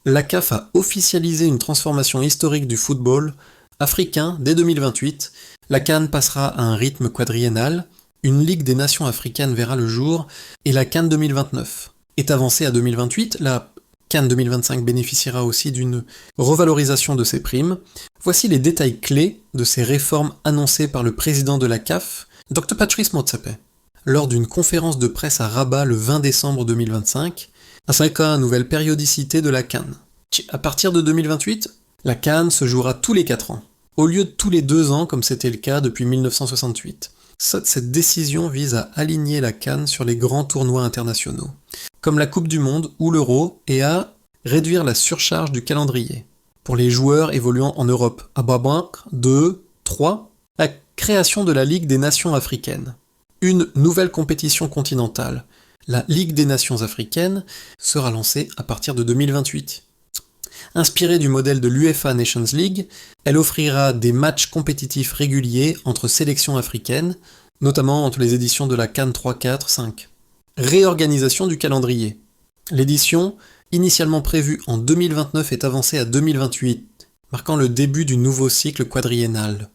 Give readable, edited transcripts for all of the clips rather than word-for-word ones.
La CAF a officialisé une transformation historique du football africain dès 2028. La CAN passera à un rythme quadriennal, une Ligue des Nations africaines verra le jour et la CAN 2029 est avancée à 2028. La CAN 2025 bénéficiera aussi d'une revalorisation de ses primes. Voici les détails clés de ces réformes annoncées par le président de la CAF, Dr Patrice Motsepe, lors d'une conférence de presse à Rabat le 20 décembre 2025, ainsi qu'à la nouvelle périodicité de la CAN. À partir de 2028, la CAN se jouera tous les 4 ans, au lieu de tous les 2 ans comme c'était le cas depuis 1968. Cette décision vise à aligner la CAN sur les grands tournois internationaux, comme la Coupe du Monde ou l'Euro, et à réduire la surcharge du calendrier. Pour les joueurs évoluant en Europe, à Babak, 2, 3, la création de la Ligue des Nations africaines. Une nouvelle compétition continentale, la Ligue des Nations africaines, sera lancée à partir de 2028. Inspirée du modèle de l'UEFA Nations League, elle offrira des matchs compétitifs réguliers entre sélections africaines, notamment entre les éditions de la CAN 3, 4, 5. Réorganisation du calendrier. L'édition, initialement prévue en 2029, est avancée à 2028, marquant le début du nouveau cycle quadriennal.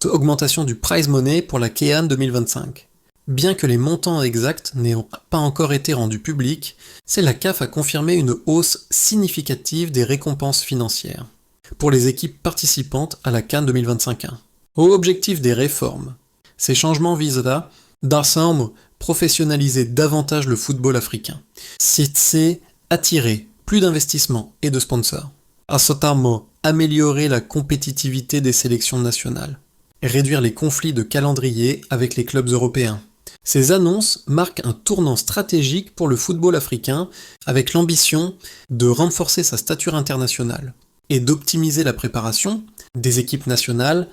Augmentation du prize money pour la CAN 2025. Bien que les montants exacts n'aient pas encore été rendus publics, la CAF a confirmé une hausse significative des récompenses financières pour les équipes participantes à la CAN 2025. Au objectif des réformes, ces changements visent à, d'ensemble, professionnaliser davantage le football africain. C'est attirer plus d'investissements et de sponsors. À ce terme, améliorer la compétitivité des sélections nationales. Réduire les conflits de calendrier avec les clubs européens. Ces annonces marquent un tournant stratégique pour le football africain avec l'ambition de renforcer sa stature internationale et d'optimiser la préparation des équipes nationales